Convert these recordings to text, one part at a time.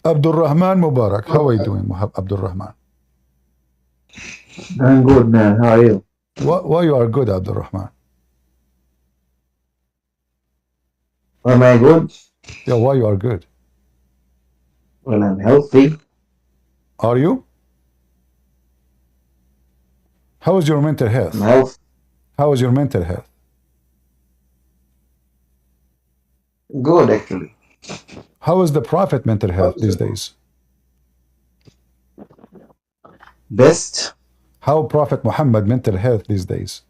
Abdul Rahman Mubarak. How are you doing, Abdul Rahman? I'm good, man. How are you? Why you are good, Abdul Rahman? Am I good? Yeah, why you are good? Well, I'm healthy. Are you? How is your mental I'm health? healthy. How is your mental health? Good, actually. How is the Prophet mental health these days? Best How Prophet Muhammad mental health these days?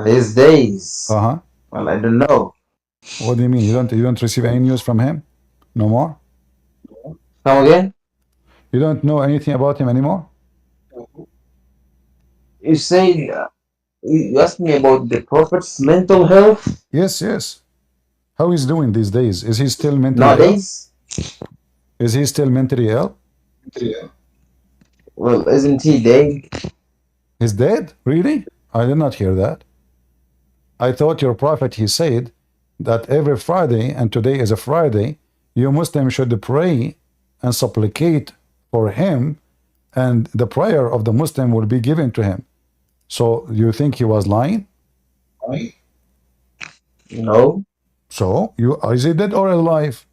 these days. Uh-huh. Well, I don't know. What do you mean? You don't receive any news from him? No more? Come again? You don't know anything about him anymore? You say you asked me about the prophet's mental health Yes, yes. How he's doing these days? Is he still mentally ill? nowadays. Is he still mentally ill? Well, isn't he dead? He's dead? Really? I did not hear that. I thought your prophet, he said that every Friday, and today is a Friday, you Muslims should pray and supplicate for him, and the prayer of the Muslim will be given to him. So you think he was lying? No. So is he dead or alive?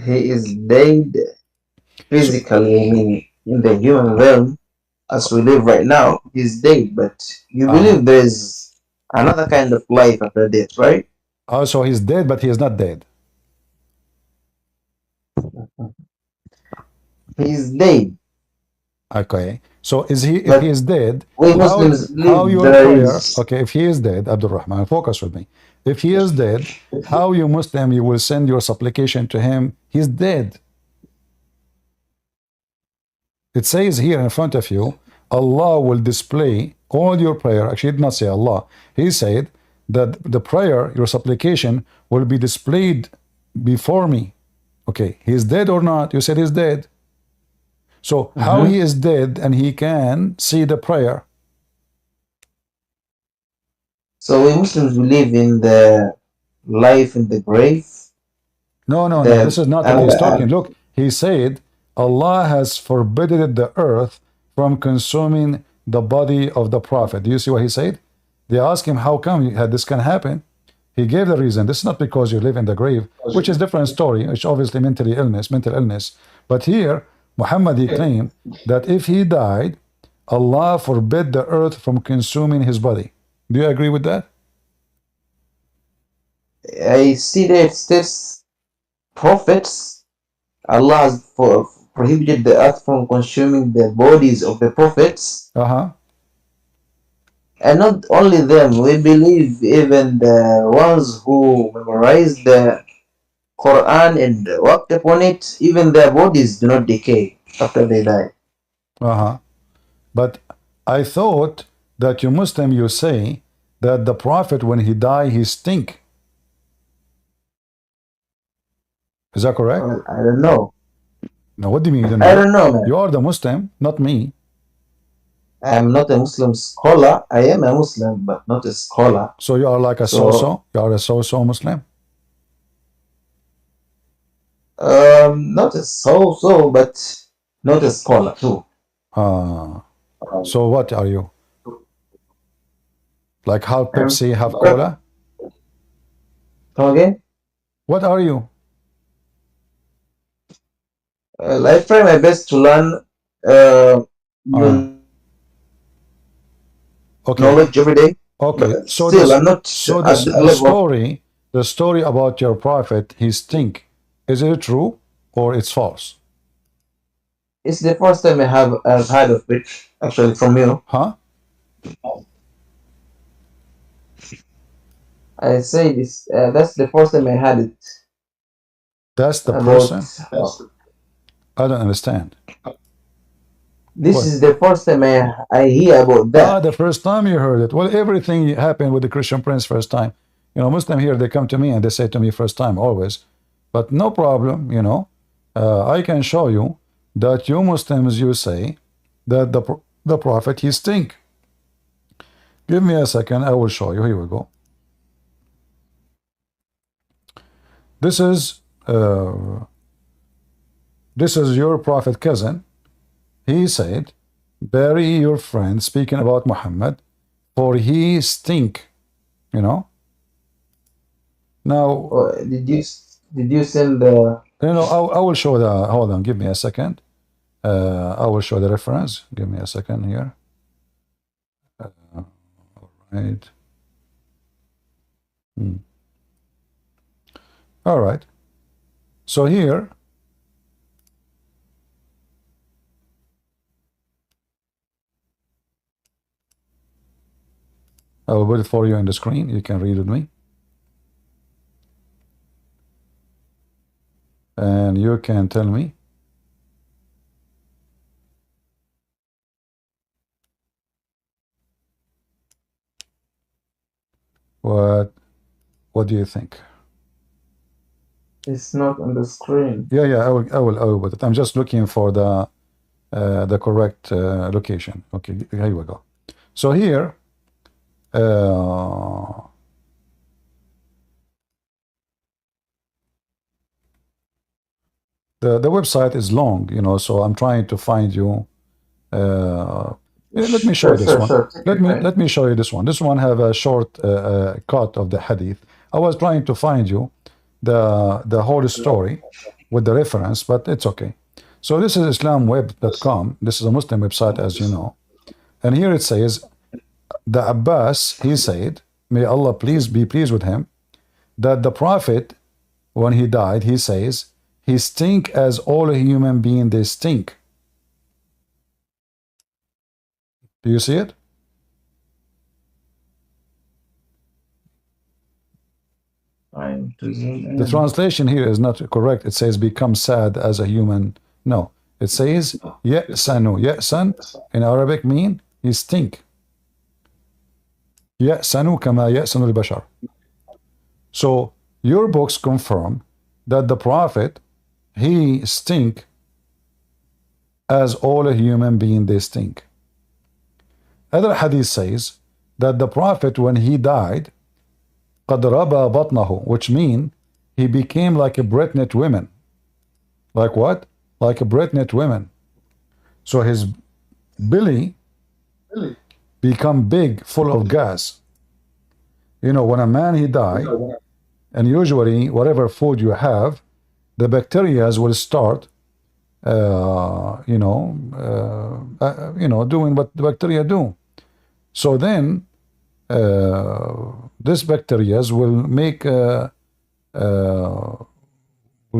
He is dead physically, I mean, in the human realm, as we live right now. He's dead, but you believe there's another kind of life after death, right? So he's dead, but he is not dead. He's dead. Okay. So is he? If But he is dead, we how Muslims believe your there prayer? is. Okay. If he is dead, Abdul Rahman, focus with me. If he is dead, how you Muslim you will send your supplication to him? He's dead. It says here in front of you, Allah will display all your prayer. Actually, he did not say Allah. He said that the prayer, your supplication, will be displayed before me. Okay, he's dead or not? You said he's dead. So how he is dead and he can see the prayer? So we Muslims believe in the life in the grave. No, no, no. This is not what he's talking. Look, he said Allah has forbidden the earth from consuming the body of the prophet. Do you see what he said? They asked him, how come this can happen? He gave the reason. This is not because you live in the grave, which is a different story, which obviously mental illness. But here, Muhammad, he claimed that if he died, Allah forbid the earth from consuming his body. Do you agree with that? I see that there's prophets. Allah has prohibited the earth from consuming the bodies of the prophets. And not only them, we believe even the ones who memorize the Quran and worked upon it, even their bodies do not decay after they die. But I thought that you Muslim, you say that the prophet, when he die, he stink. Is that correct? Well, I don't know. No, what do you mean you don't know? I don't know, man. You are the Muslim, not me. I am not a Muslim scholar. I am a Muslim, but not a scholar. So you are like a so-so? You are a so-so Muslim? Not a so-so, but not a scholar too. So what are you? Like half Pepsi, half cola? Come again? What are you? I try my best to learn knowledge every day. Okay, But so still, I'm not the story about your prophet, he stink. Is it true or it's false? It's the first time I've heard of it, actually, from you. I say this. That's the first time I had it. That's the person? I don't understand. This is the first time I hear about that. The first time you heard it. Well, everything happened with the Christian Prince first time. You know, Muslim here, they come to me and they say to me first time, always. But no problem, you know. I can show you that you Muslims, you say that the prophet, he stink. Give me a second, I will show you. Here we go. This is your prophet cousin. He said, bury your friend, speaking about Muhammad, for he stink. You know. Now, did you send the? I will show the. Hold on, give me a second. I will show the reference. Give me a second here. All right. All right. So here, I will put it for you on the screen. You can read with me. And you can tell me what do you think? It's not on the screen. Yeah, I will put it. I'm just looking for the correct location. Okay, here we go. So here, the website is long, so I'm trying to find you. Let me show you this one. Let me show you this one. This one have a short cut of the hadith. I was trying to find you the whole story with the reference, but it's okay. So this is islamweb.com. This is a Muslim website, as you know. And here it says, the Abbas, he said, may Allah be pleased with him, that the Prophet, when he died, he says, he stink as all human beings, they stink. Do you see it? The translation here is not correct. It says become sad as a human. No, it says ya'sanu. Ya'san in Arabic mean he stink. Ya'sanu kama ya'sanu al-bashar. So your books confirm that the Prophet, he stink as all a human being, they stink. Other hadith says that the Prophet, when he died, قَدْ رَبَى بَطْنَهُ, which mean he became like a pregnant woman. Like what? Like a pregnant woman. So his belly become big, full of gas. When a man he died, and usually whatever food you have, the bacteria will start doing what the bacteria do. So then this bacteria will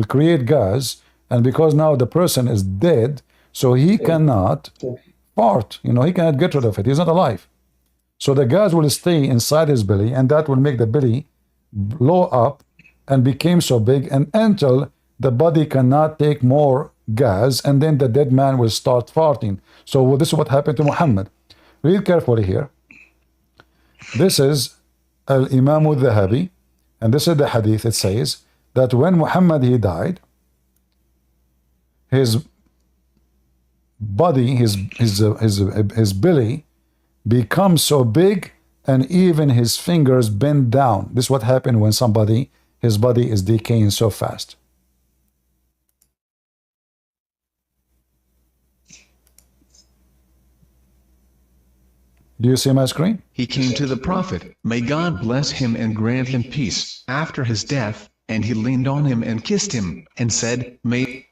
create gas, and because now the person is dead, so he cannot fart, he cannot get rid of it, he's not alive. So the gas will stay inside his belly, and that will make the belly blow up and became so big, and until the body cannot take more gas, and then the dead man will start farting. So this is what happened to Muhammad. Read carefully here. This is Al-Imam al-Dhahabi, and this is the hadith. It says that when Muhammad he died, his body, his belly becomes so big, and even his fingers bend down. This is what happened when his body is decaying so fast. Do you see my screen? He came to the Prophet, may God bless him and grant him peace, after his death, and he leaned on him and kissed him, and said, may...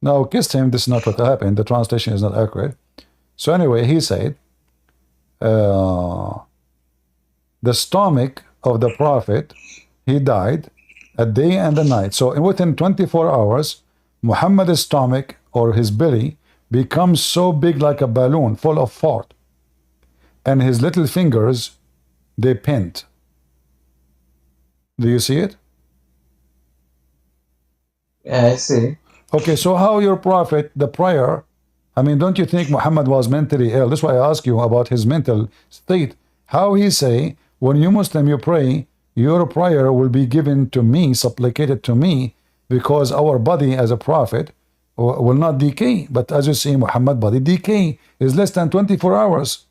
No, kissed him, this is not what happened. The translation is not accurate. So anyway, he said, the stomach of the Prophet, he died a day and a night. So within 24 hours, Muhammad's stomach, or his belly, becomes so big like a balloon full of fart. And his little fingers, they pent. Do you see it? Yeah, I see. Okay, so how your prophet, the prayer, don't you think Muhammad was mentally ill? That's why I ask you about his mental state. How he say, when you Muslim, you pray, your prayer will be given to me, supplicated to me, because our body as a prophet will not decay. But as you see, Muhammad body decay is less than 24 hours.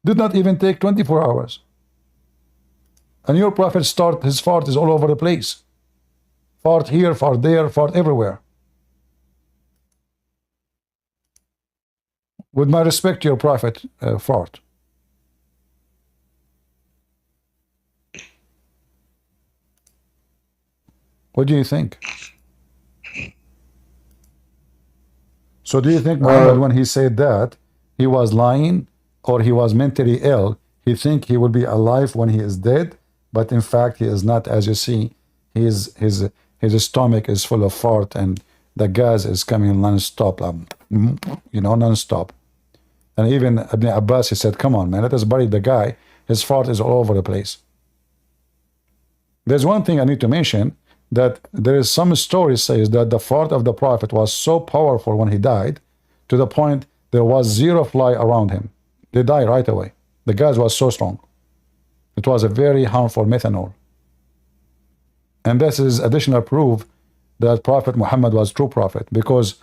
Did not even take 24 hours. And your prophet his fart is all over the place. Fart here, fart there, fart everywhere. With my respect to your prophet, fart. What do you think? So do you think Muhammad, when he said that, he was lying or he was mentally ill? He think he will be alive when he is dead, but in fact he is not. As you see, his stomach is full of fart and the gas is coming non-stop, non-stop. And even Ibn Abbas, he said, come on, man, let us bury the guy. His fart is all over the place. There's one thing I need to mention, that there is some story says that the fart of the prophet was so powerful when he died, to the point there was zero fly around him. They died right away. The gas was so strong. It was a very harmful methanol. And this is additional proof that Prophet Muhammad was true prophet, because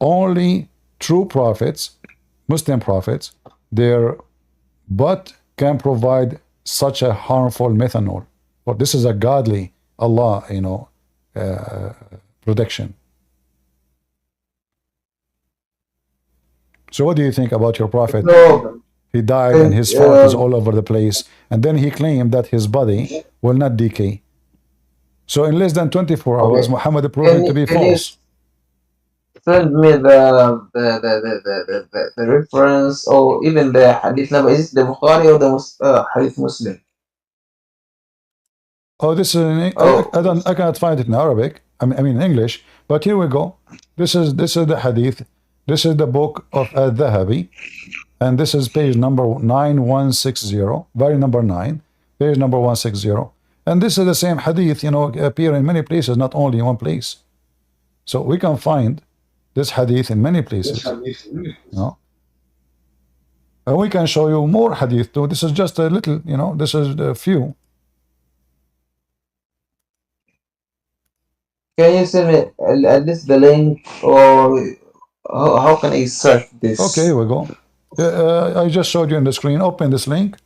only true prophets, Muslim prophets, their butt can provide such a harmful methanol. But this is a godly Allah, protection. So what do you think about your prophet? No, He died and his fart is all over the place, and then he claimed that his body will not decay. So in less than 24 hours, okay. Muhammad proved it to be Can you false. send me the reference, or even the hadith number? Is it the Bukhari or the hadith Muslim? Oh, this is Oh, I cannot find it in Arabic. I mean in English. But here we go. This is the hadith. This is the book of Al-Dhahabi, and this is page number 9160, volume number 9, page number 160. And this is the same hadith, appear in many places, not only in one place. So we can find this hadith in many places. And we can show you more hadith too. This is just a little, this is a few. can you send me at least the link, or how can I search this? Okay, here we go. I just showed you in the screen. Open this link,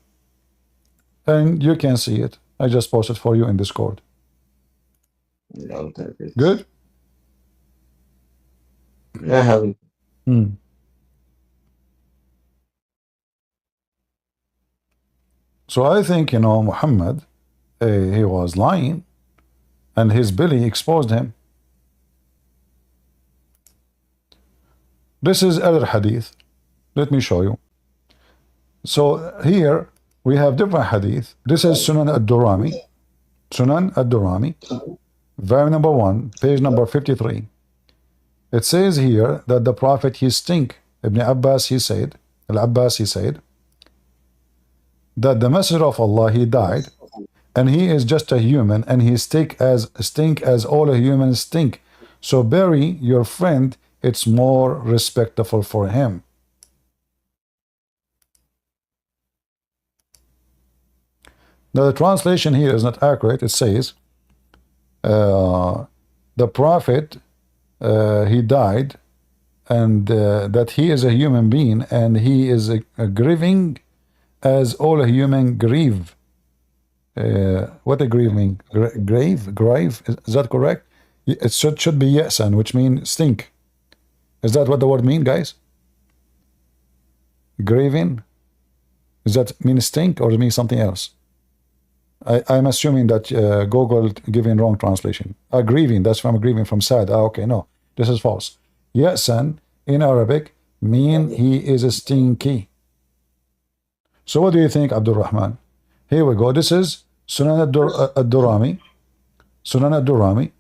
and you can see it. I just posted for you in Discord. Good? I have it. So I think, Muhammad, he was lying, and his belly exposed him. This is other hadith. Let me show you. So here we have different hadith. This is Sunan ad-Durami. Sunan ad-Durami, volume number 1, page number 53. It says here that the Prophet, he stink. Ibn Abbas, he said, Al-Abbas, he said, that the Messenger of Allah, he died, and he is just a human, and he stink as all humans stink. So bury your friend, it's more respectful for him. Now the translation here is not accurate. It says the Prophet, he died, and that he is a human being, and he is grieving as all a human grieve. What a grieving? Grave? Is that correct? It should be yasan, which means stink. Is that what the word mean, guys? Grieving? Does that mean stink or mean something else? I'm assuming that Google giving wrong translation. Grieving, that's from grieving, from sad. Okay, no, this is false. Yasan in Arabic mean he is stinky. So what do you think, Abdul Rahman? Here we go. This is Sunan ad-Durami. Sunan ad-Durami.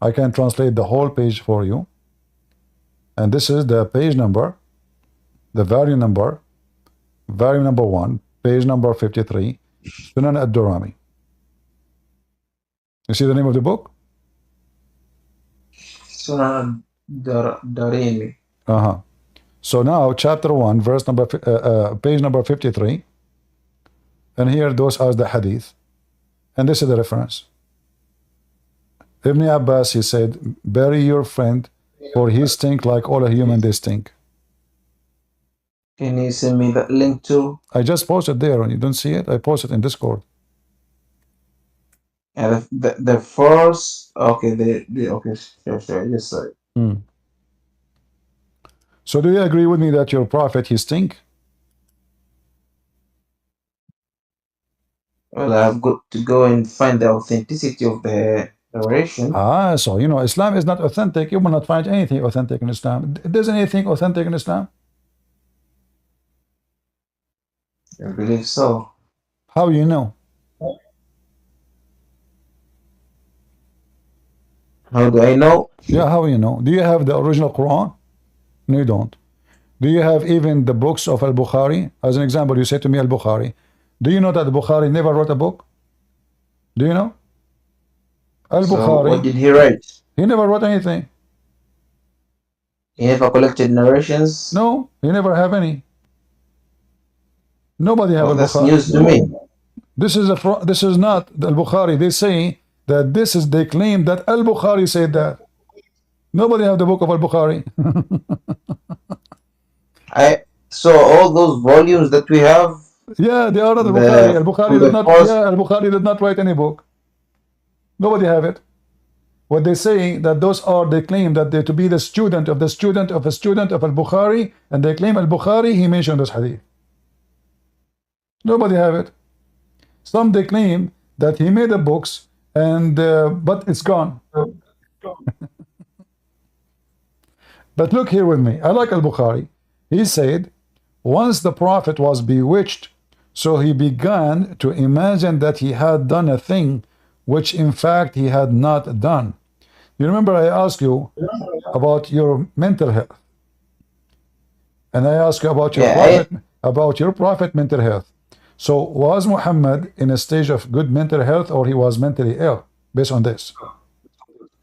I can translate the whole page for you. And this is the page number, the volume number 1, page number 53, Sunan ad-Durami. You see the name of the book? Sunan Darimi. So now, chapter 1, verse number, page number 53. And here, those are the hadith. And this is the reference. Ibn Abbas, he said, bury your friend, for he stink like all a human, they stink. Can you send me that link too? I just posted there, and you don't see it? I posted in Discord. And the first, okay, okay, sure, yes, sir. So do you agree with me that your prophet, he stink? Well, I've got to go and find the authenticity of the narration. So you know, Islam is not authentic. You will not find anything authentic in Islam. There's anything authentic in Islam? I believe so. How you know? How do I know? Yeah, how you know? Do you have the original Quran? No, you don't. Do you have even the books of Al-Bukhari? As an example, you say to me Al-Bukhari. Do you know that Bukhari never wrote a book? Do you know? Al-Bukhari. So what did he write? He never wrote anything. He never collected narrations? No, he never have any. Nobody have That's Al-Bukhari. news to me. This is not Al-Bukhari. They say that they claim that Al-Bukhari said that. Nobody have the book of Al-Bukhari. So all those volumes that we have. Yeah, they are not Al-Bukhari. Al-Bukhari did not write any book. Nobody have it. What they say that they claim that they to be the student of the student of a student of Al-Bukhari, and they claim Al-Bukhari, he mentioned this hadith. Nobody have it. Some they claim that he made the books, and but it's gone. But look here with me. I like Al-Bukhari. He said, once the prophet was bewitched, so he began to imagine that he had done a thing which in fact he had not done. You remember I asked you about your mental health, and I asked you about your prophet mental health. So was Muhammad in a stage of good mental health, or he was mentally ill based on this?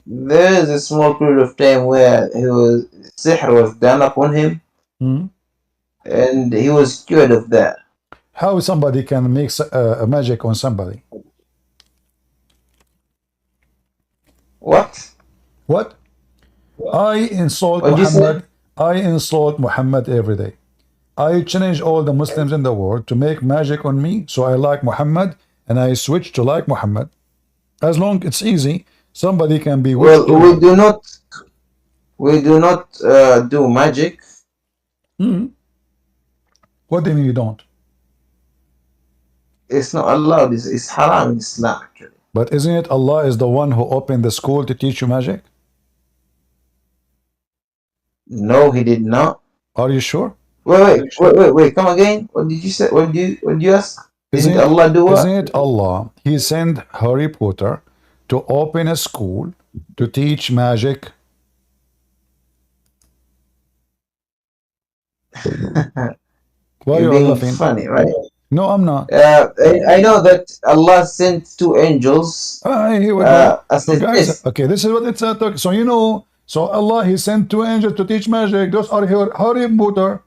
There is a small period of time where sihr was done upon him, and he was cured of that. How somebody can make a magic on somebody? What? I insult Muhammad. I insult Muhammad every day. I challenge all the Muslims in the world to make magic on me, so I like Muhammad, and I switch to like Muhammad. As long it's easy, somebody can be. Well, we do not do magic. What do you mean you don't? It's not allowed. It's haram in Islam, actually. But isn't it Allah is the one who opened the school to teach you magic? No, he did not. Are you sure? Wait, come again. What did you say? What did you ask? Isn't Allah do what? Isn't it Allah? He sent Harry Potter to open a school to teach magic. Why are you laughing? Funny, right? No, I'm not. I know that Allah sent two angels. Guys, okay, this is what it's talking. So you know, so Allah, he sent two angels to teach magic. Those are Harry Potter,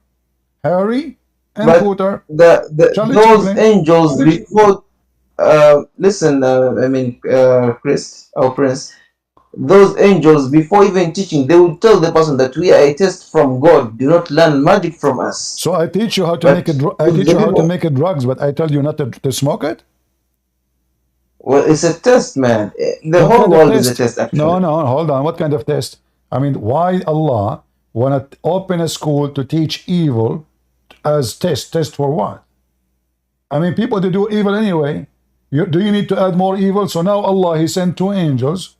Harry and Potter. Those angels before. Listen, Chris or Prince. Those angels, before even teaching, they will tell the person that we are a test from God. Do not learn magic from us. So I teach you how to make it. I teach you how to make it drugs, but I tell you not to smoke it. Well, it's a test, man. The whole world is a test, actually. No, hold on. What kind of test? I mean, why Allah want to open a school to teach evil as test? Test for what? I mean, people to do evil anyway. Do you need to add more evil? So now Allah, he sent two angels.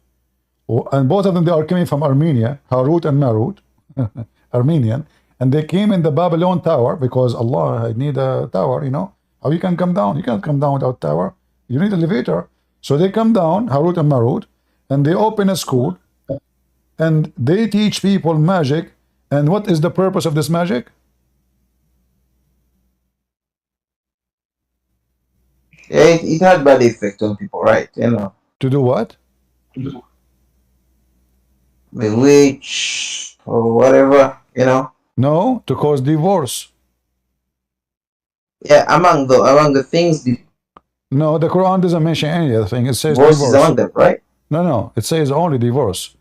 And both of them, they are coming from Armenia, Harut and Marut, Armenian, and they came in the Babylon tower because Allah, I need a tower, you know. How you can come down? You can't come down without tower. You need an elevator. So they come down, Harut and Marut, and they open a school, and they teach people magic. And what is the purpose of this magic? It had bad effect on people, right? You know. To do what? Bewitch or whatever, you know. No, to cause divorce. Yeah, among the things. No, the Quran doesn't mention any other thing. It says divorce. Divorce Is among them, right? No, it says only divorce.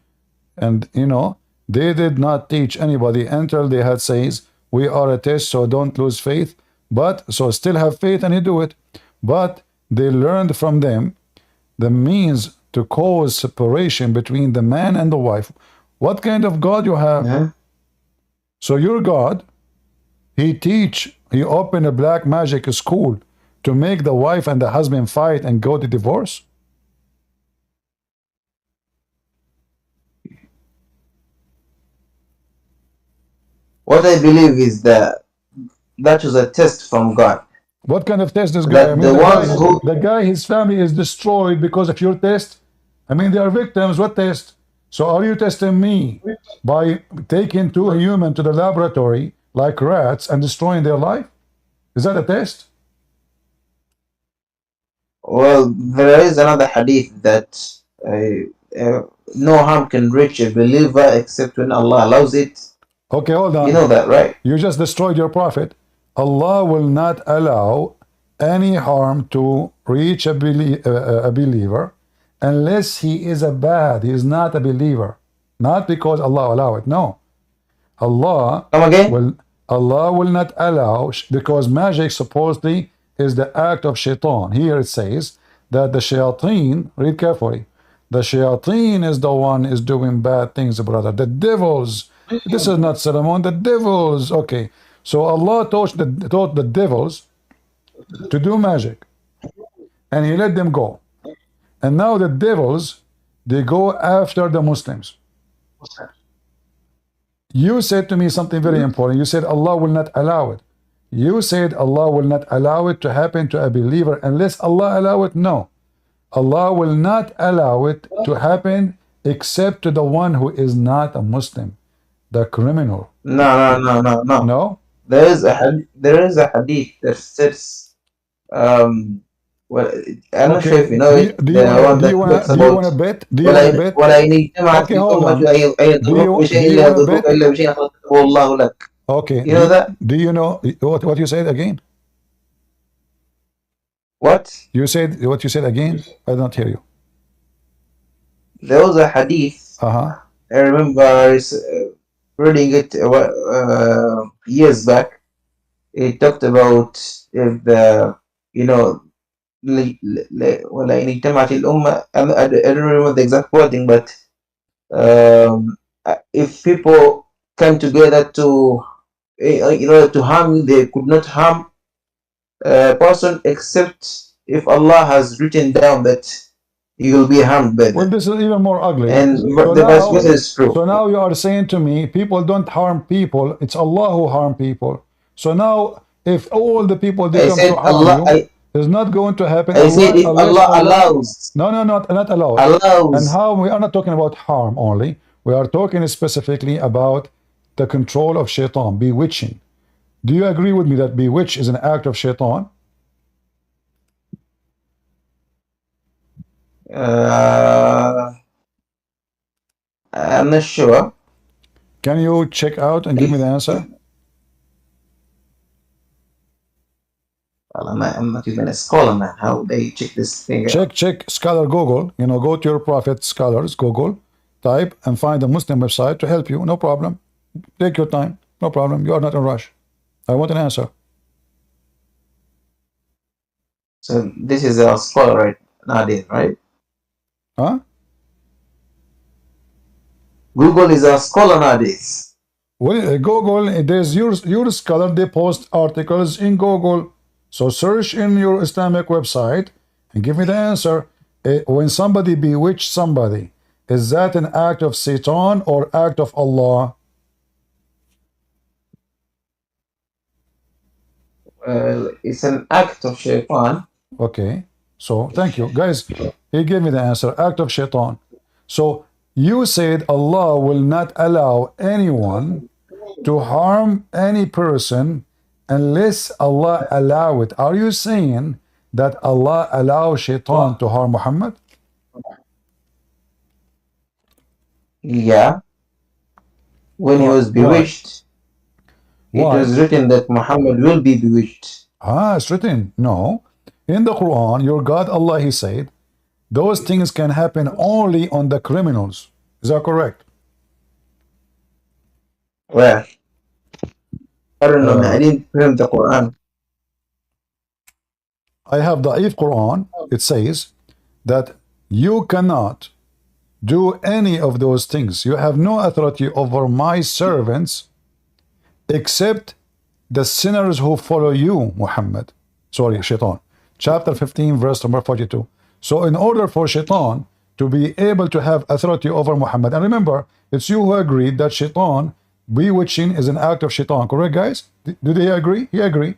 And you know, they did not teach anybody until they had says, we are a test, so don't lose faith. But so still have faith and you do it. But they learned from them the means to cause separation between the man and the wife. What kind of God you have? So your God, he opened a black magic school to make the wife and the husband fight and go to divorce? What I believe is that was a test from God. What kind of test this guy? I mean, the guy, his family is destroyed because of your test. I mean, they are victims. What test? So are you testing me by taking two humans to the laboratory like rats and destroying their life? Is that a test? Well, there is another hadith that no harm can reach a believer except when Allah allows it. Okay, hold on. You know that, right? You just destroyed your prophet. Allah will not allow any harm to reach a believer unless he is he is not a believer. Not because Allah allow it. No. Allah will not allow, because magic supposedly is the act of shaitan. Here it says that the shayateen, read carefully, the shayateen is the one is doing bad things, brother. The devils. This is not Solomon, the devils. Okay. So Allah taught the devils to do magic. And he let them go. And now the devils, they go after the Muslims. You said to me something very important. You said Allah will not allow it. You said Allah will not allow it to happen to a believer unless Allah allow it. No. Allah will not allow it to happen except to the one who is not a Muslim, the criminal. No. No? There is a hadith that says, well, I'm not sure if you know it. Do you want to bet? Do you want to bet? Okay, hold on. Okay. You know that? Do you know what you said again? What? What you said again? I don't hear you. There was a hadith. I remember reading it years back. It talked about if the, you know, ولا إن اجتمعت الأمة, I don't remember the exact wording, but if people come together to in order to harm you, they could not harm a person except if Allah has written down that you will be harmed by them. Well, this is even more ugly. And the vice versa is true. So now you are saying to me, people don't harm people, it's Allah who harm people. So now, if all the people they come to harm you, it's not going to happen. I said if Allah allows. No, not allows. Allows. And how, we are not talking about harm only. We are talking specifically about the control of shaitan, bewitching. Do you agree with me that bewitch is an act of shaitan? I'm not sure. Can you check out and give me the answer? Well, I'm not even a scholar, man. How they check this thing out? Check Scholar Google. You know, go to your prophet scholars, Google, type and find a Muslim website to help you. No problem. Take your time. No problem. You are not in a rush. I want an answer. So this is a scholar right nowadays, right? Huh? Google is a scholar nowadays. Well, Google, there's your scholar, they post articles in Google. So search in your Islamic website and give me the answer. When somebody bewitched somebody, is that an act of Satan or act of Allah? It's an act of shaitan. Okay. So thank you. Guys, he gave me the answer. Act of shaitan. So you said Allah will not allow anyone to harm any person unless Allah allow it. Are you saying that Allah allows shaitan to harm Muhammad? Yeah. When he was bewitched, it was written that Muhammad will be bewitched. It's written. No. In the Quran, your God Allah, he said, those things can happen only on the criminals. Is that correct? Well, I don't know. I didn't read the Quran. I have the Da'if Quran. It says that You cannot do any of those things. You have no authority over my servants except the sinners who follow you, Muhammad. Sorry, Shaitan. Chapter 15, verse number 42. So in order for Shaitan to be able to have authority over Muhammad, and remember, it's you who agreed that Shaitan, bewitching, is an act of Shaitan. Correct, guys? Do they agree? He agree.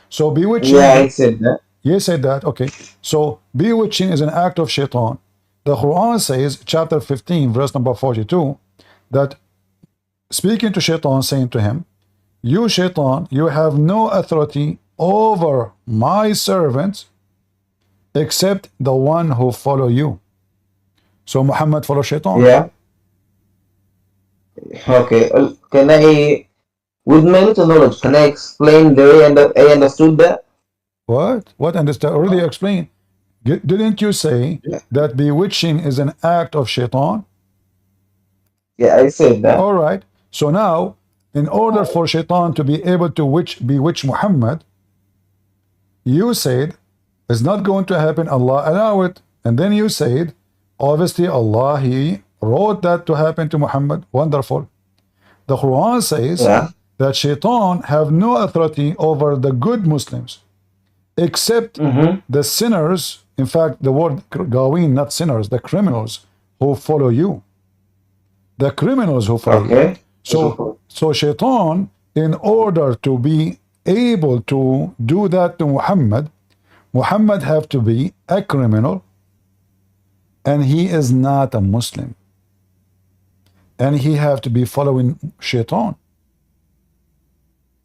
So bewitching... Yeah, I said that. You said that, okay. So bewitching is an act of Shaitan. The Quran says, chapter 15, verse number 42, that speaking to Shaitan, saying to him, you Shaitan, you have no authority over my servants except the one who follow you. So Muhammad follow Shaitan. Yeah. Okay. Can I, with my little knowledge, can I explain the way I understood that? What? What understand? Already explained. Didn't you say that bewitching is an act of Shaitan? Yeah, I said that. All right. So now, in order for Shaitan to be able to bewitch Muhammad, you said it's not going to happen. Allah allow it, and then you said, obviously Allah He wrote that to happen to Muhammad. Wonderful. The Quran says that Shaitan have no authority over the good Muslims, except the sinners. In fact, the word gawin, not sinners, the criminals who follow you. The criminals who follow you. So Shaitan, in order to be able to do that to Muhammad, Muhammad have to be a criminal, and he is not a Muslim. And he have to be following Shaitan.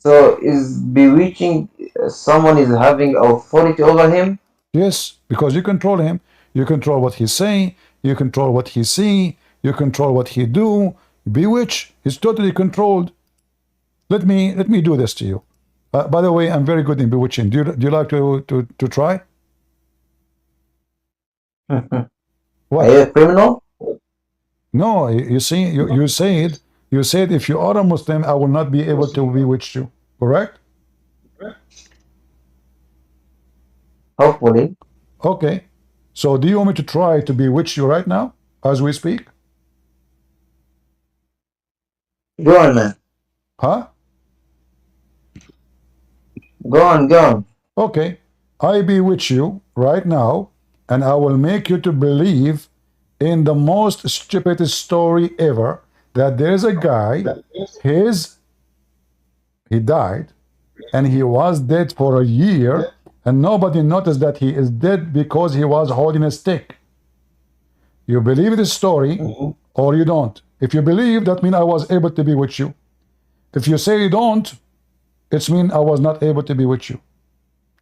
So is bewitching someone is having authority over him? Yes, because you control him. You control what he's saying. You control what he see. You control what he do. Bewitch is totally controlled. Let me do this to you. By the way, I'm very good in bewitching. Do you like to try? What? What? Are you a criminal? No, you see, you said if you are a Muslim, I will not be able to bewitch you. Correct? Hopefully. Okay. So do you want me to try to bewitch you right now as we speak? Go on, man. Huh? Go on. Okay. I bewitch you right now, and I will make you to believe in the most stupidest story ever, that there is a guy, he died, and he was dead for a year, and nobody noticed that he is dead because he was holding a stick. You believe this story, or you don't. If you believe, that means I was able to be with you. If you say you don't, it means I was not able to be with you.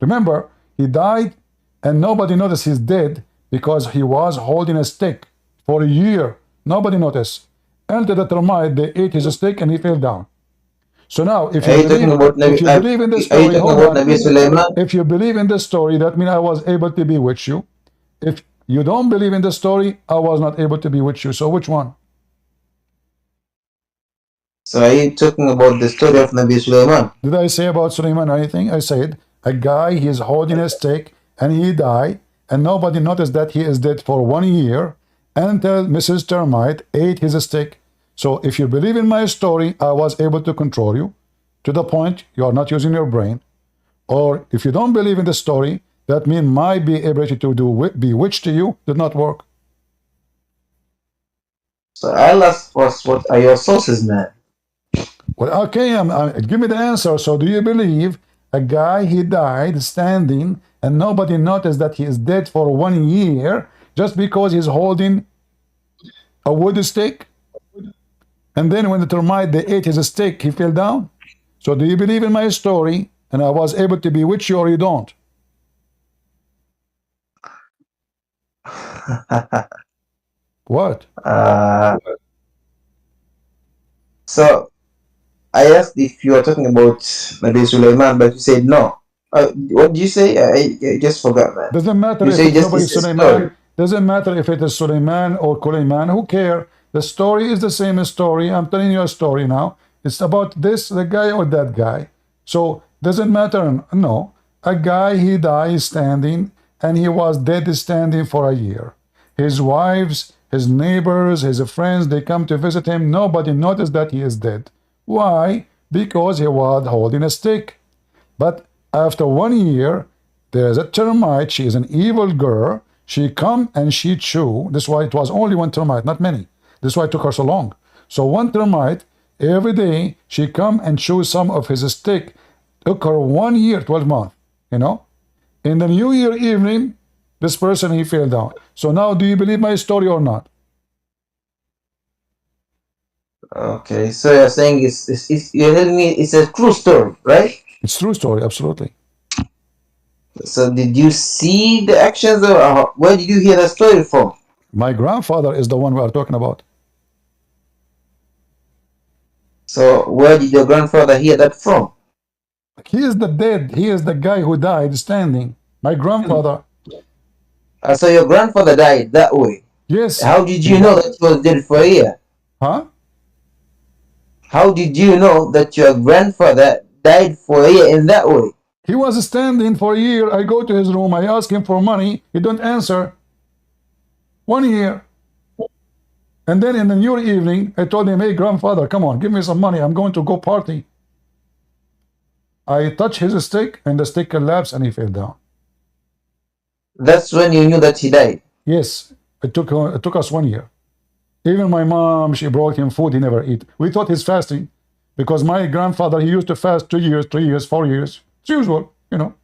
Remember, he died, and nobody noticed he's dead because he was holding a stick for a year. Nobody noticed. Until the termite, they ate his stick and he fell down. So now, if you believe in the story, if you believe in the story, that means I was able to be with you. If you don't believe in the story, I was not able to be with you. So which one? So are you talking about the story of Nabi Sulaiman? Did I say about Sulaiman or anything? I said a guy, he's holding a stick and he died, and nobody noticed that he is dead for 1 year until Mrs. Termite ate his stick. So if you believe in my story, I was able to control you to the point you are not using your brain. Or if you don't believe in the story, that means my ability to bewitch to you did not work. So I'll ask first, what are your sources, man? Well, okay, give me the answer. So do you believe a guy, he died standing and nobody noticed that he is dead for 1 year just because he's holding a wood stick? And then when the termite, they ate his stick, he fell down? So do you believe in my story and I was able to bewitch you, or you don't? What? So I asked if you are talking about Nabi Sulaiman, but you said no. What did you say? I just forgot, man. Doesn't matter if it's nobody Sulaiman. Doesn't matter if it is Sulaiman or Kulaiman. Who cares? The story is the same story. I'm telling you a story now. It's about this, the guy or that guy. So doesn't matter. No. A guy, he died standing and he was dead standing for a year. his wives, his neighbors, his friends, they come to visit him. Nobody noticed that he is dead. Why? Because he was holding a stick. But after 1 year, there's a termite. She is an evil girl. She come and she chew. That's why it was only one termite, not many. That's why it took her so long. So one termite, every day, she come and chew some of his stick. Took her 1 year, 12 months, you know. In the New Year evening, this person, he fell down. So now, do you believe my story or not? Okay, so you're saying you're telling me it's a true story, right? It's true story, absolutely. So did you see the actions, or where did you hear that story from? My grandfather is the one we are talking about. So where did your grandfather hear that from? He is the dead. He is the guy who died standing. My grandfather. So your grandfather died that way. Yes. How did you know that he was dead for a year? Huh? How did you know that your grandfather died for a year in that way? He was standing for a year. I go to his room. I ask him for money. He don't answer. 1 year. And then in the New Year evening, I told him, hey, grandfather, come on, give me some money. I'm going to go party. I touched his stick, and the stick collapsed, and he fell down. That's when you knew that he died? Yes. It took us 1 year. Even my mom, she brought him food he never eat. We thought he's fasting because my grandfather, he used to fast 2 years, 3 years, 4 years. It's usual, you know.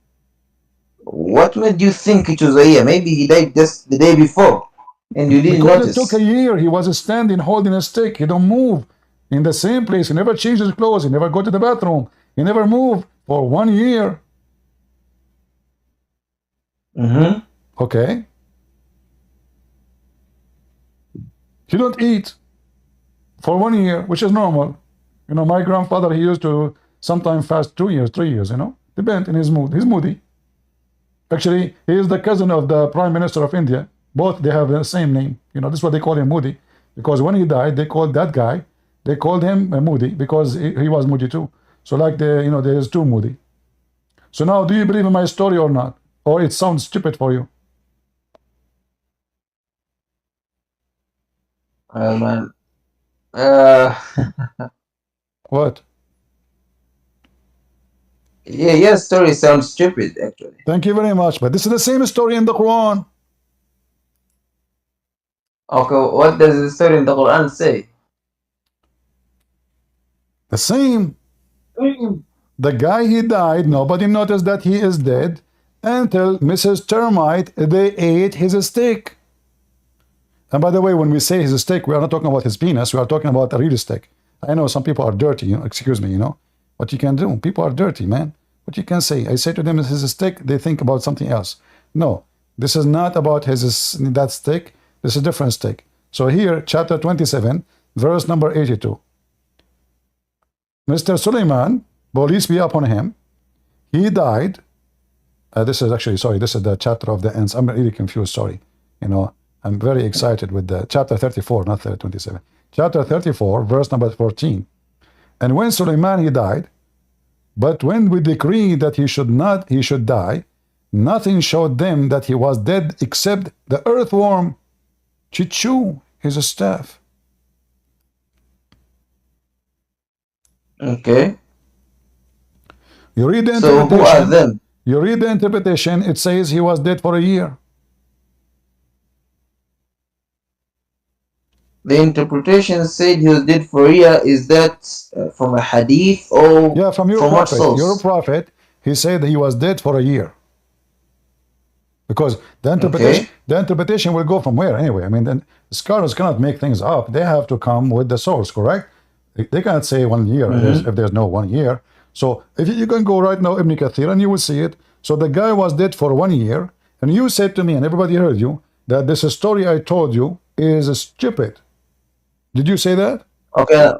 What made you think it was a year? Maybe he died just the day before and you didn't Because notice. it took a year. He was standing holding a stick. He don't move in the same place. He never changed his clothes. He never go to the bathroom. He never moved for 1 year. Okay. He don't eat for 1 year, which is normal. You know, my grandfather, he used to sometimes fast 2 years, 3 years, you know. Depend in his mood. He's moody. Actually, he is the cousin of the Prime Minister of India. Both, they have the same name. You know, this is what they call him, Moody. Because when he died, they called that guy, they called him Moody because he was moody too. So like, you know, there is two Moody. So now, do you believe in my story or not? Or it sounds stupid for you? Oh man. What? Yeah, your story sounds stupid actually. Thank you very much. But this is the same story in the Quran. Okay, what does the story in the Quran say? The same. The guy, he died. Nobody noticed that he is dead until Mrs. Termite, they ate his steak. And by the way, when we say his steak, we are not talking about his penis. We are talking about a real steak. I know some people are dirty, you know, excuse me, you know. What you can do? People are dirty, man. What you can say? I say to them, it's his steak. They think about something else. No, this is not about that steak. This is a different steak. So here, chapter 27, verse number 82. Mr. Suleiman, peace be upon him, he died. This is actually, sorry, this is the chapter of the ends. I'm really confused, sorry. You know, I'm very excited with the chapter 34, not 27. Chapter 34, verse number 14. And when Suleiman, he died, but when we decreed that he should die, nothing showed them that he was dead except the earthworm, Chichu, his staff. Okay. You read the So interpretation. who are them? You read the interpretation, it says he was dead for a year. The interpretation said he was dead for a year. Is that from a hadith or Yeah, from your what prophet. source? Your prophet, he said that he was dead for a year. Because the interpretation will go from where anyway? I mean, then scholars cannot make things up. They have to come with the source, correct? They cannot say 1 year if there's no 1 year. So if you can go right now, Ibn Kathir, and you will see it. So the guy was dead for 1 year, and you said to me, and everybody heard you, that this story I told you is stupid. Did you say that? Okay.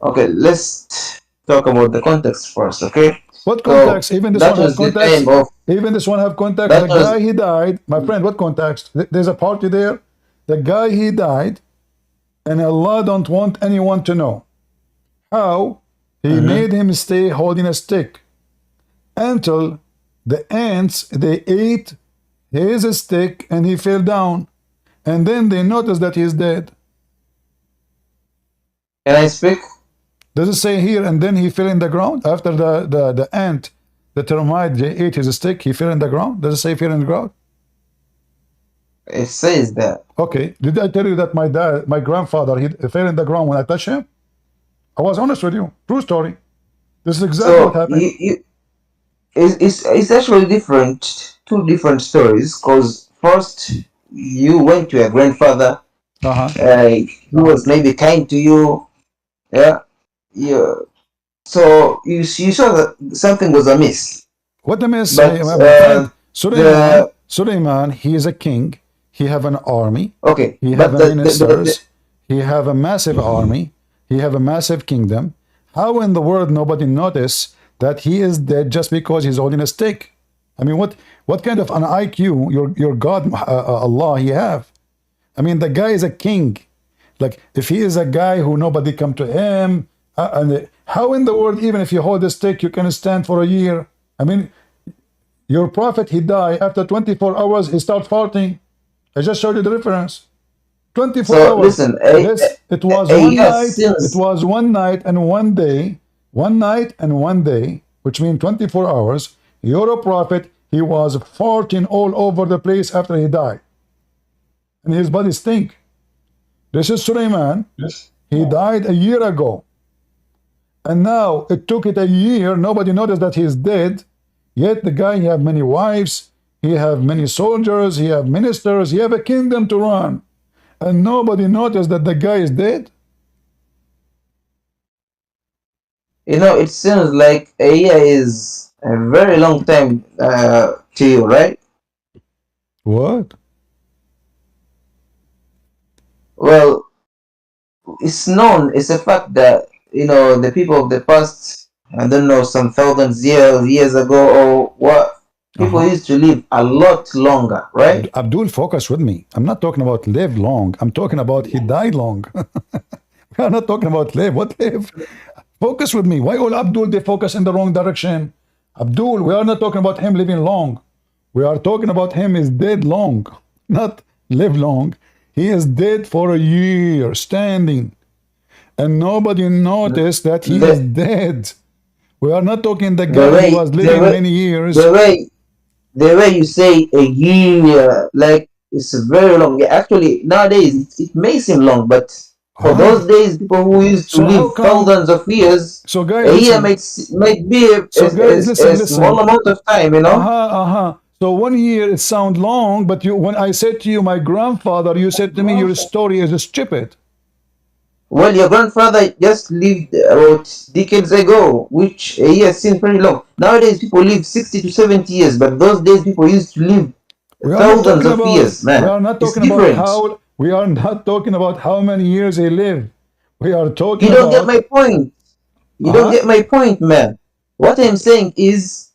Okay, let's talk about the context first, okay? What context? So Even this that one has was the context. time of Even this one have context. That The was- guy, he died. My friend, what context? There's a party there. The guy, he died, and Allah don't want anyone to know how he made him stay holding a stick until the ants, they ate his stick and he fell down. and then they notice that he's dead. Can I speak? Does it say here, and then he fell in the ground? After the ant, the termite, they ate his stick, he fell in the ground? Does it say fell in the ground? It says that. Okay. Did I tell you that my grandfather, he fell in the ground when I touched him? I was honest with you. True story. This is exactly what happened. It's actually different. Two different stories. Because first, you went to your grandfather. He was maybe kind to you. Yeah. So you saw that something was amiss. What amiss? But, Suleiman, he is a king. He have an army. Okay. He have ministers. He have a massive army. He have a massive kingdom. How in the world nobody notice that he is dead just because he's holding a stick? I mean, what kind of an IQ your God Allah he have? I mean, the guy is a king. Like, if he is a guy who nobody come to him, and how in the world, even if you hold a stick, you can stand for a year? I mean, your prophet, he died after 24 hours. He start farting. I just showed you the reference. 24 hours. Listen, it was one night. It was one night and one day. One night and one day, which means 24 hours. Your prophet, he was farting all over the place after he died, and his body stink. This is Suleiman. Yes. He died a year ago, and now it took it a year. Nobody noticed that he's dead. Yet the guy, he have many wives. He have many soldiers. He have ministers. He have a kingdom to run. And nobody noticed that the guy is dead. You know, it seems like a year is a very long time to you, right? What? Well, it's known, it's a fact that, you know, the people of the past, I don't know, some thousands years ago or what, people used to live a lot longer, right? Abdul, focus with me. I'm not talking about live long. I'm talking about he died long. We are not talking about live. What live? Focus with me. Why all Abdul, they focus in the wrong direction? Abdul, we are not talking about him living long. We are talking about him is dead long, not live long. He is dead for a year, standing. And nobody noticed that he is dead. We are not talking the guy who was living many years. The way you say a year, like it's very long. Yeah, actually, nowadays it may seem long, but for those days, people who used to live thousands of years, so guys, a year might be a small amount of time, you know? So 1 year, it sounds long, but when I said to you, my grandfather, you said to me, your story is stupid. Well, your grandfather just lived about decades ago, which a year seems pretty long. Nowadays, people live 60 to 70 years, but those days, people used to live thousands of years, man. We are not talking about how. We are not talking about how many years he lived. We are talking. You don't get my point. You don't get my point, man. What I'm saying is,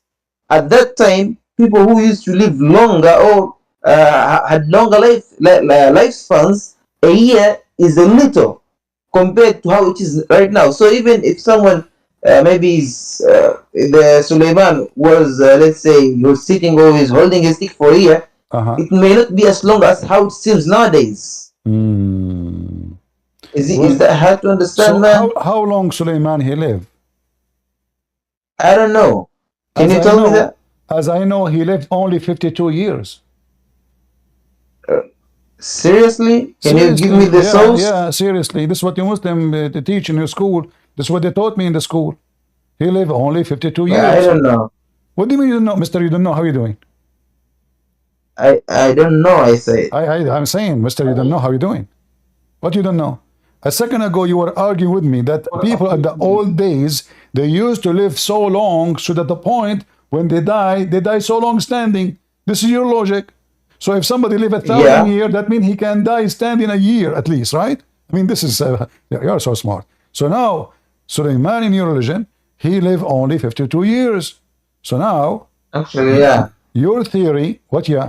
at that time, people who used to live longer or had longer lifespans, a year is a little compared to how it is right now. So even if someone maybe the Suleiman was, let's say, he was sitting or he's holding a stick for a year, it may not be as long as how it seems nowadays. Is that hard to understand, man? How long Suleiman he lived? I don't know. Can you tell me that? As I know, he lived only 52 years. Seriously? Can you give me the source? Yeah, seriously. This is what you Muslim teach in your school. This is what they taught me in the school. He lived only 52 years. I don't know. What do you mean you don't know? Mister, you don't know? How are you doing? I don't know, I say. I'm saying, Mister, you don't know how you're doing. What you don't know? A second ago, you were arguing with me that people at the old days, they used to live so long, so that the point when they die so long standing. This is your logic. So if somebody live 1,000 years, that means he can die standing a year at least, right? I mean, this is, you're so smart. So now, Suleiman in your religion, he lived only 52 years. So now, actually, yeah. Your theory, what, yeah?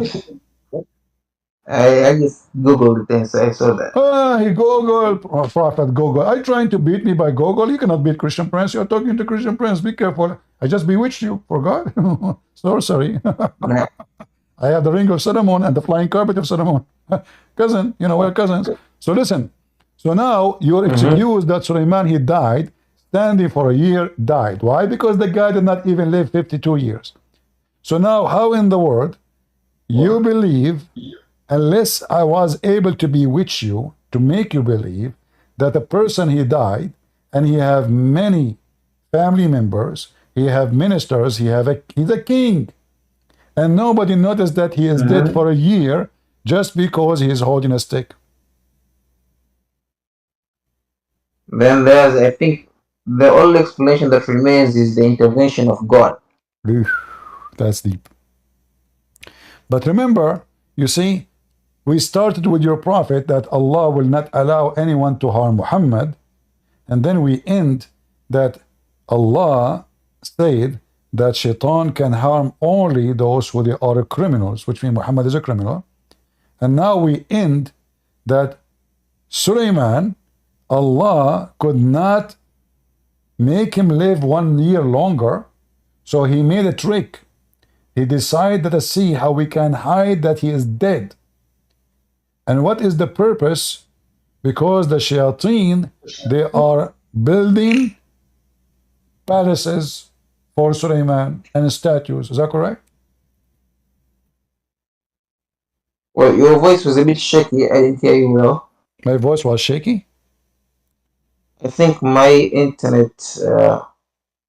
I just Googled things, so I saw that. He Google, Prophet Google. Are you trying to beat me by Google? You cannot beat Christian Prince. You're talking to Christian Prince. Be careful. I just bewitched you, for God. So sorry. I have the ring of Solomon and the flying carpet of Solomon. Cousin, you know, we're cousins. So listen. So now you're excused that Sulaiman, he died, standing for a year, died. Why? Because the guy did not even live 52 years. So now, how in the world you believe, unless I was able to bewitch you, to make you believe that the person he died, and he have many family members, he have ministers, he's a king, and nobody noticed that he is dead for a year just because he is holding a stick. Then there's, I think, the only explanation that remains is the intervention of God. That's deep. But remember, you see, we started with your prophet that Allah will not allow anyone to harm Muhammad, and then we end that Allah said that Shaitan can harm only those who they are criminals, which means Muhammad is a criminal. And now we end that Sulaiman, Allah could not make him live 1 year longer, so he made a trick. He decided to see how we can hide that he is dead. And what is the purpose? Because the shayateen, they are building palaces for Sulaiman and statues. Is that correct? Well, your voice was a bit shaky. I didn't hear you well. My voice was shaky? I think my internet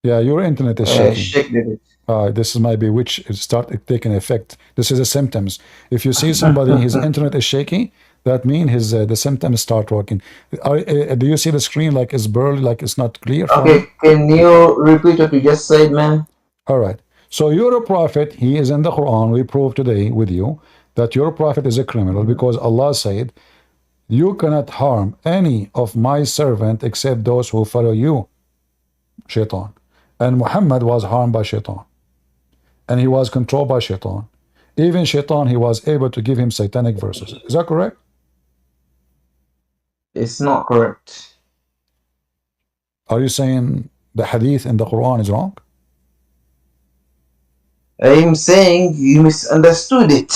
Yeah, your internet is shaking. shaked a bit. This is maybe which start taking effect. This is the symptoms. If you see somebody, his internet is shaky, that means his the symptoms start working. Do you see the screen like it's blurry, like it's not clear? Okay, can you repeat what you just said, man? All right. So you're a prophet. He is in the Quran. We prove today with you that your prophet is a criminal because Allah said, you cannot harm any of my servant except those who follow you, Shaitan. And Muhammad was harmed by Shaitan. And he was controlled by Shaitan. Even Shaitan, he was able to give him satanic verses. Is that correct? It's not correct. Are you saying the hadith in the Quran is wrong? I'm saying you misunderstood it.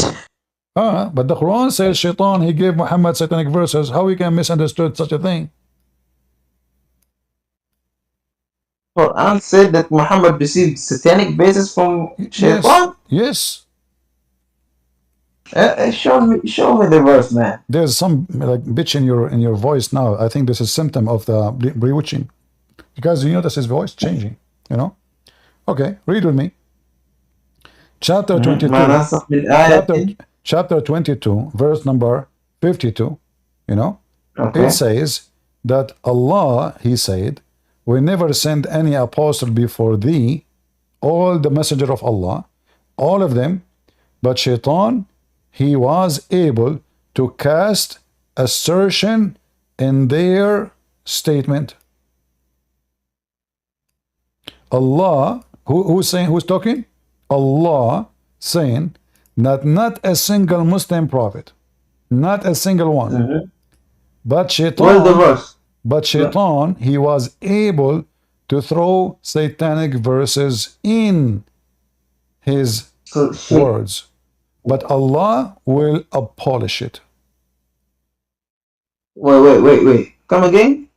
But the Quran says Shaitan, he gave Muhammad satanic verses. How we can misunderstood such a thing? Quran said that Muhammad received satanic basis from Shaitan. Yes. Show me the verse, man. There's some like bitch in your voice now. I think this is symptom of the bewitching, because you notice his voice changing. You know. Okay, read with me. Chapter 22. Chapter 22, verse number 52. You know, okay. It says that Allah, he said, we never send any apostle before thee, all the messenger of Allah, all of them, but Shaitan, he was able to cast assertion in their statement. Allah, who's talking? Allah saying that not a single Muslim prophet, not a single one, but Shaitan. Where's the verse? But Shaitan, he was able to throw satanic verses in his words. But Allah will abolish it. Wait. Come again?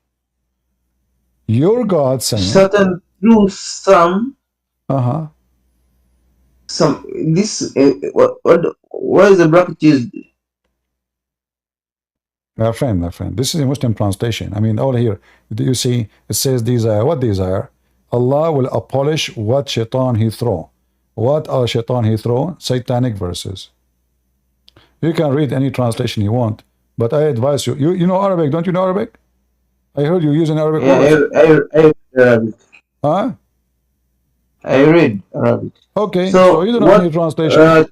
Your God saying Satan threw some this what is the bracket used? My friend, this is a Muslim translation. I mean, all here, do you see, it says desire. What desire? Allah will abolish what Shaitan he throw. What are Shaitan he throw? Satanic verses. You can read any translation you want, but I advise you. You know Arabic, don't you know Arabic? I heard you using Arabic words. I read Arabic. Huh? I read Arabic. Okay, so you don't know any translation.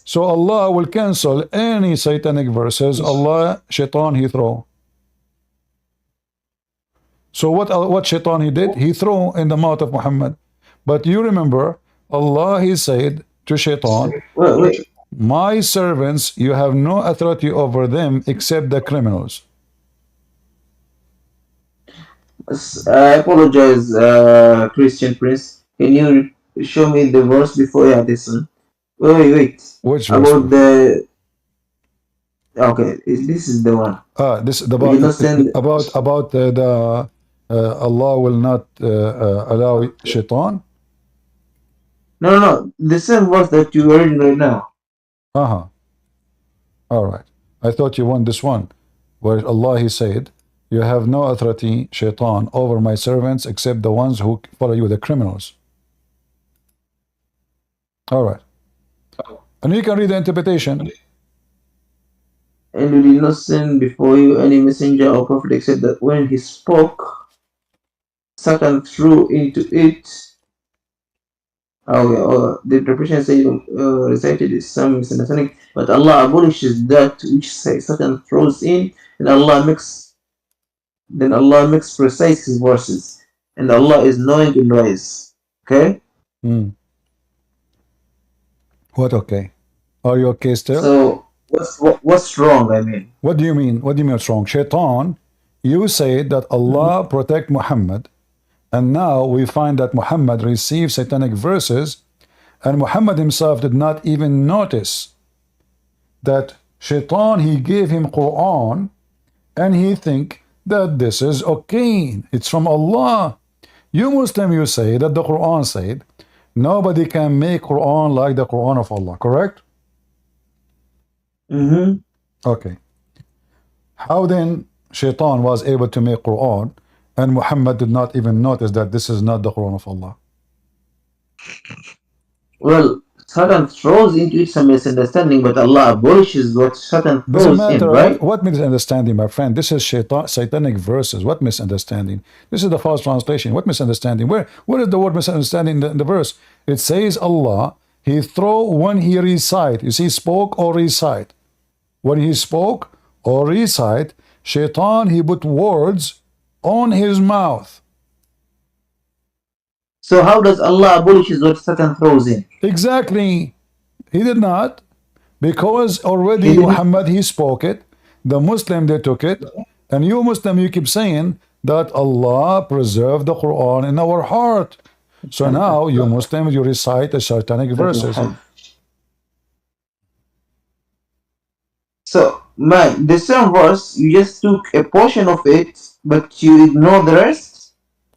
So Allah will cancel any satanic verses. Allah, Shaitan, he throw. So what Shaitan he did? He threw in the mouth of Muhammad. But you remember, Allah, he said to Shaitan, my servants, you have no authority over them except the criminals. I apologize, Christian Prince. Can you show me the verse before you listen? Wait. Which verse? About the. Okay, this is the one. This We did not send. about the Allah will not allow shaitan. No. The same verse that you are reading right now. All right. I thought you want this one, where Allah He said, "You have no authority, shaitan, over my servants except the ones who follow you, the criminals." All right. And you can read the interpretation. And we did not send before you any messenger or prophet except that when he spoke, Satan threw into it. The interpretation says recited is some misunderstanding, but Allah abolishes that which Satan throws in, and Allah makes precise His verses, and Allah is knowing and wise. Okay. What? Okay. Are you okay still? So what's wrong? I mean, what do you mean? What do you mean what's wrong? Shaitan, you say that Allah protect Muhammad, and now we find that Muhammad received satanic verses, and Muhammad himself did not even notice that Shaitan, he gave him Quran, and he think that this is okay. It's from Allah. You Muslim, you say that the Quran said nobody can make Quran like the Quran of Allah, correct? Okay. How then Shaitan was able to make Quran and Muhammad did not even notice that this is not the Quran of Allah? Well, Satan throws into it some misunderstanding, but Allah abolishes what Satan throws Doesn't matter, in, right? What misunderstanding, my friend? This is satanic verses. What misunderstanding? This is the false translation. What misunderstanding? Where is the word misunderstanding in the verse? It says Allah, He throw when He recite. You see, spoke or recite. When He spoke or recite, Shaitan, he put words on his mouth. So how does Allah abolishes what Satan throws in? Exactly. He did not. Because already Muhammad, he spoke it. The Muslim, they took it. And you Muslim, you keep saying that Allah preserved the Quran in our heart. So now, you Muslim, you recite the satanic verses. So, man, the same verse, you just took a portion of it, but you ignore the rest?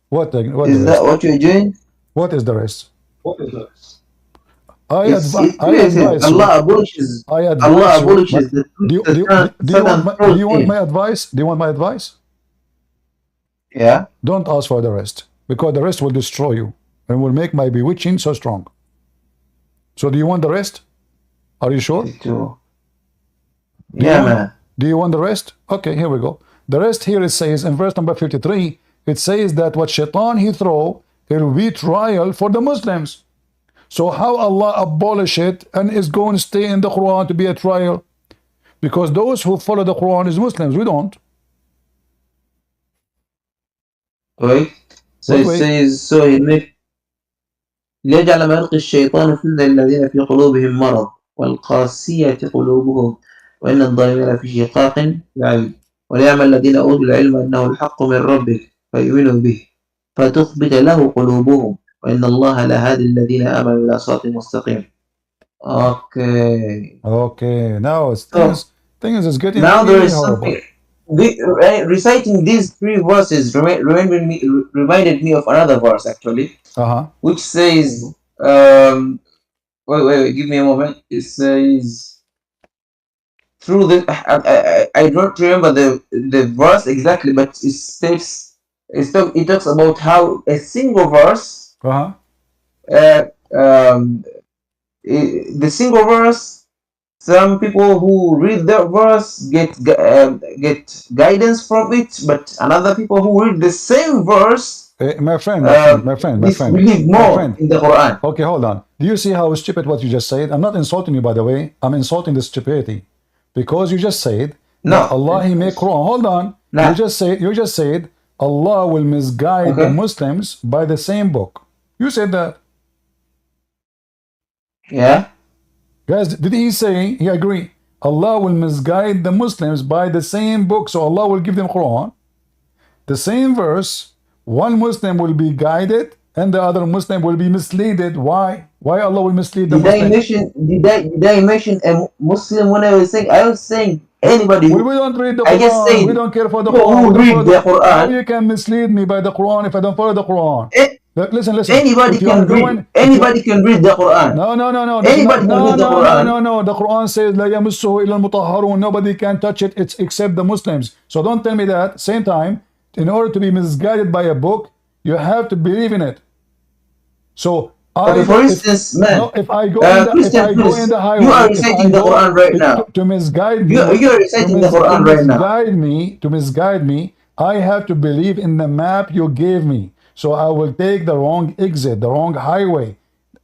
What is that what you're doing? What is the rest? I advise Allah abolishes. Allah abolishes the do you want my advice? Do you want my advice? Yeah. Don't ask for the rest, because the rest will destroy you and will make my bewitching so strong. So do you want the rest? Are you sure? Man. Do you want the rest? Okay, here we go. The rest here, it says in verse number 53, it says that what Shaitan he throw, it will be trial for the Muslims. So how Allah abolish it and is going to stay in the Quran to be a trial? Because those who follow the Quran is Muslims, we don't. Wait. So it says, so he made ليجعل ما يلقي الشيطان فتنة للذين في قلوبهم مرض والقاسية قلوبهم وإن الظالمين في شقاق بعيد وليعمل الذين أوتوا العلم أنه الحق من ربك فيؤمنوا به فتخبت له قلوبهم وإن الله لهادي الذين آمنوا إلى صراط مستقيم. Okay. Now things is getting now there is horrible. Reciting these three verses reminded me of another verse actually, which says, wait, give me a moment. It says, through the I don't remember the verse exactly, but it states it talks about how a single verse, the single verse, some people who read that verse get guidance from it, but another people who read the same verse, my friend, believe more in the Quran. Okay, hold on. Do you see how stupid what you just said? I'm not insulting you, by the way. I'm insulting the stupidity, because you just said Allah he make Quran. Hold on. You just said Allah will misguide the Muslims by the same book. You said that. Yeah. Guys, did he say he agree? Allah will misguide the Muslims by the same book, so Allah will give them Quran. The same verse, one Muslim will be guided and the other Muslim will be misleaded. Why? Why Allah will mislead the Did I Muslim? mention? Did I mention a Muslim when I was saying? I was saying anybody. We don't read the I just Quran. said We don't care for the people Quran. who We don't read follow the How Quran. you can mislead me by the Quran if I don't follow the Quran? Listen. Anybody If you are can going, read. Anybody can read the Quran. no. This is Anybody can read the Quran. no. The Quran says لا يمسه إلا المطهرون. Nobody can touch it. It's except the Muslims. So don't tell me that. Same time, in order to be misguided by a book, you have to believe in it. So Okay, for instance, man, if I go Christian, in the highway, you are if I reciting the go Quran right now. to misguide me, You are reciting the Quran right now. to misguide me, I have to believe in the map you gave me. So I will take the wrong exit, the wrong highway.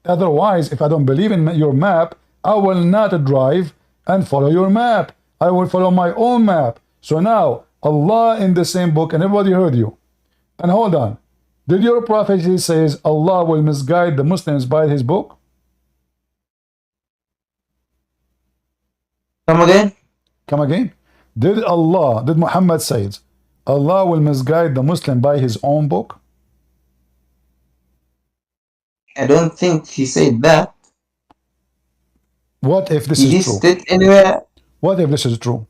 Otherwise, if I don't believe in your map, I will not drive and follow your map. I will follow my own map. So now, Allah in the same book, and everybody heard you. And hold on. Did your prophecy says Allah will misguide the Muslims by his book? Come again? Come again? Did Muhammad says Allah will misguide the Muslim by his own book? I don't think he said that. What if this He is just true? said anywhere. What if this is true?